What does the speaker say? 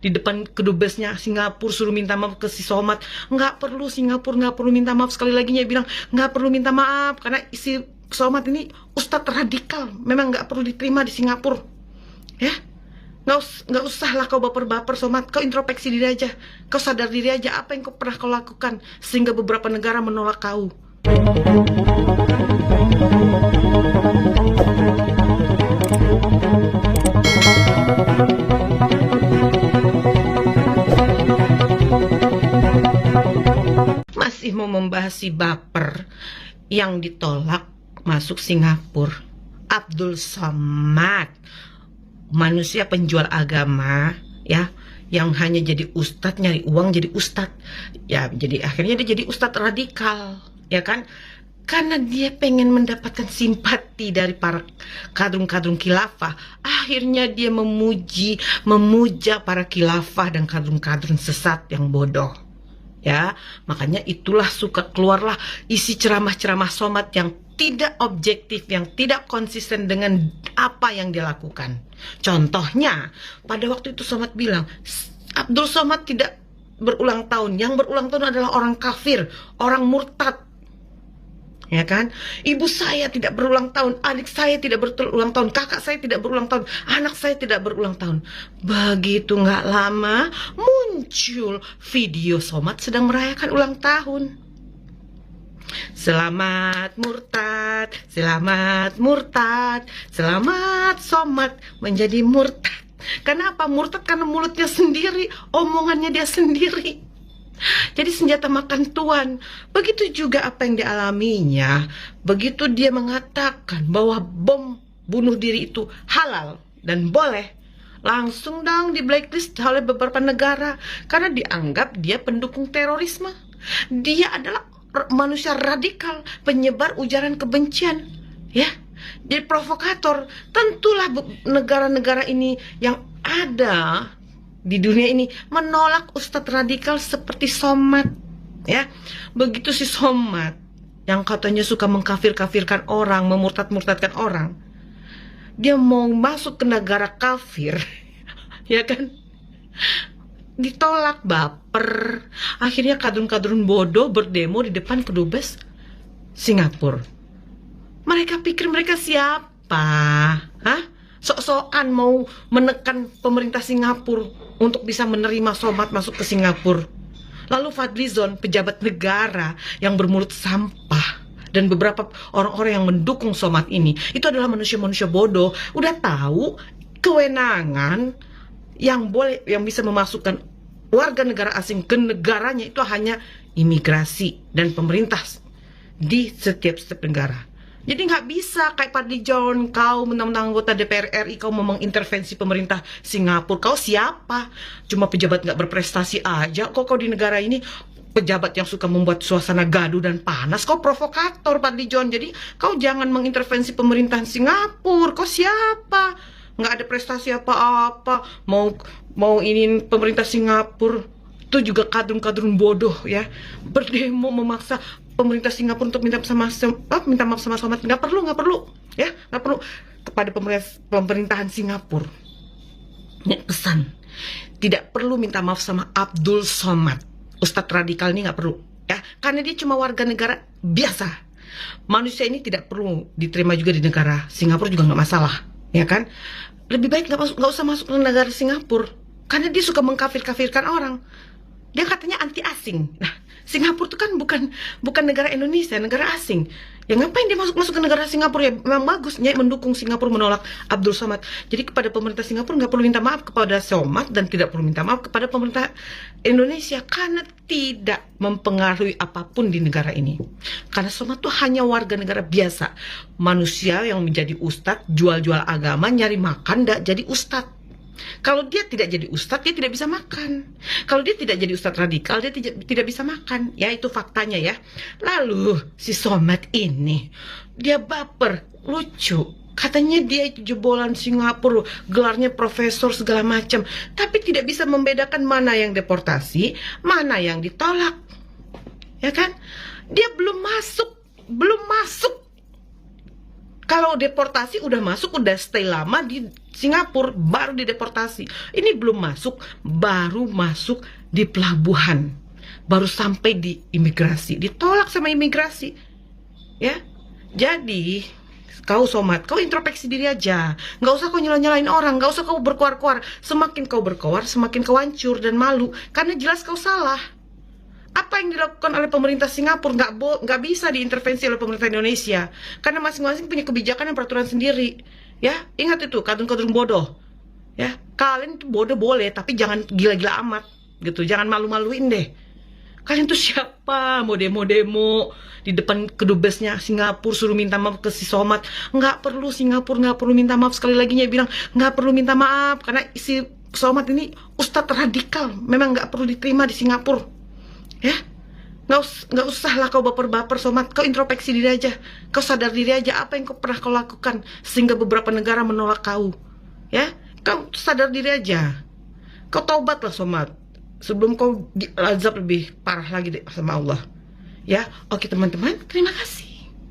di depan kedubesnya Singapura suruh minta maaf ke si Somad. Nggak perlu, Singapura nggak perlu minta maaf. Sekali lagi dia bilang nggak perlu minta maaf karena si Somad ini ustadz radikal, memang nggak perlu diterima di Singapura. Ya, nggak usah lah kau baper-baper Somad. Kau introspeksi diri aja, kau sadar diri aja apa yang kau pernah kau lakukan sehingga beberapa negara menolak kau. Masih mau membahas si baper yang ditolak masuk Singapura, Abdul Somad, manusia penjual agama ya, yang hanya jadi ustadz, nyari uang jadi ustadz ya, jadi akhirnya dia jadi ustadz radikal ya kan, karena dia pengen mendapatkan simpati dari para kadrun-kadrun khilafah. Akhirnya dia memuja para khilafah dan kadrun-kadrun sesat yang bodoh ya. Makanya itulah keluarlah isi ceramah-ceramah Somad yang tidak objektif, yang tidak konsisten dengan apa yang dia lakukan. Contohnya, pada waktu itu Somad bilang, Abdul Somad tidak berulang tahun. Yang berulang tahun adalah orang kafir, orang murtad. Ya kan? Ibu saya tidak berulang tahun, adik saya tidak berulang tahun, kakak saya tidak berulang tahun, anak saya tidak berulang tahun. Begitu nggak lama, muncul video Somad sedang merayakan ulang tahun. Selamat murtad, selamat murtad, selamat Somad menjadi murtad. Kenapa murtad? Karena mulutnya sendiri, omongannya dia sendiri. Jadi senjata makan tuan. Begitu juga apa yang dialaminya. Begitu dia mengatakan bahwa bom bunuh diri itu halal dan boleh, langsung dong di blacklist oleh beberapa negara karena dianggap dia pendukung terorisme. Dia adalah manusia radikal, penyebar ujaran kebencian, ya. Jadi provokator. Tentulah negara-negara ini yang ada di dunia ini menolak ustadz radikal seperti Somad, ya. Begitu si Somad yang katanya suka mengkafir-kafirkan orang, memurtad-murtadkan orang, dia mau masuk ke negara kafir, ya kan, ditolak, baper. Akhirnya kadrun-kadrun bodoh berdemo di depan kedubes Singapura. Mereka pikir mereka siapa? Hah? Sok-sokan mau menekan pemerintah Singapura untuk bisa menerima Somad masuk ke Singapura. Lalu Fadlizon, pejabat negara yang bermulut sampah, dan beberapa orang-orang yang mendukung Somad ini, itu adalah manusia-manusia bodoh. Udah tahu kewenangan yang bisa memasukkan warga negara asing ke negaranya itu hanya imigrasi dan pemerintah di setiap negara. Jadi nggak bisa kayak Fadlizon, kau mentang-mentang anggota DPR RI, kau mau mengintervensi pemerintah Singapura. Kau siapa? Cuma pejabat nggak berprestasi aja. Kau di negara ini pejabat yang suka membuat suasana gaduh dan panas. Kau provokator, Fadlizon. Jadi kau jangan mengintervensi pemerintahan Singapura. Kau siapa? Nggak ada prestasi apa-apa. Mau ini pemerintah Singapura. Itu juga kadrun-kadrun bodoh ya, berdemo memaksa pemerintah Singapura untuk minta maaf sama Somad. Nggak perlu ya, nggak perlu. Kepada pemerintahan Singapura, ini pesan, tidak perlu minta maaf sama Abdul Somad, ustadz radikal ini nggak perlu ya, karena dia cuma warga negara biasa. Manusia ini tidak perlu diterima juga di negara Singapura, juga nggak masalah ya kan. Lebih baik nggak usah masuk ke negara Singapura karena dia suka mengkafir-kafirkan orang. Dia katanya anti asing. Nah, Singapura itu kan bukan negara Indonesia, negara asing. Ya ngapain dia masuk ke negara Singapura? Ya memang bagus, ya, mendukung Singapura menolak Abdul Somad. Jadi kepada pemerintah Singapura nggak perlu minta maaf kepada Somad dan tidak perlu minta maaf kepada pemerintah Indonesia karena tidak mempengaruhi apapun di negara ini. Karena Somad itu hanya warga negara biasa, manusia yang menjadi ustadz, jual-jual agama, nyari makan, nggak jadi ustadz. Kalau dia tidak jadi ustadz, dia tidak bisa makan. Kalau dia tidak jadi ustadz radikal, dia tidak bisa makan. Ya, itu faktanya ya. Lalu si Somad ini, dia baper, lucu. Katanya dia itu jebolan Singapura, gelarnya profesor segala macam. Tapi tidak bisa membedakan mana yang deportasi, mana yang ditolak. Ya kan? Dia belum masuk Kalau deportasi udah masuk, udah stay lama di Singapura, baru dideportasi. Ini belum masuk, baru masuk di pelabuhan, baru sampai di imigrasi, ditolak sama imigrasi. Ya, jadi kau somat, kau introspeksi diri aja. Nggak usah kau nyalain orang, nggak usah kau berkuar-kuar. Semakin kau berkuar, semakin kau hancur dan malu, karena jelas kau salah. Apa yang dilakukan oleh pemerintah Singapura nggak bisa diintervensi oleh pemerintah Indonesia, karena masing-masing punya kebijakan dan peraturan sendiri. Ya, ingat itu, kadrun-kadrun bodoh. Ya, kalian tuh bodoh boleh, tapi jangan gila-gila amat, gitu. Jangan malu-maluin deh. Kalian tuh siapa? Mau demo-demo di depan kedubesnya Singapura, suruh minta maaf ke si somat. Nggak perlu, Singapura nggak perlu minta maaf. Sekali lagi dia bilang nggak perlu minta maaf, karena si somat ini ustadz radikal, memang nggak perlu diterima di Singapura. Ya, nggak usah lah kau baper-baper somat. Kau introspeksi diri aja, kau sadar diri aja apa yang kau pernah kau lakukan sehingga beberapa negara menolak kau. Ya, kau sadar diri aja, kau taubat lah somat, sebelum kau azab lebih parah lagi deh sama Allah. Ya, oke teman-teman, terima kasih.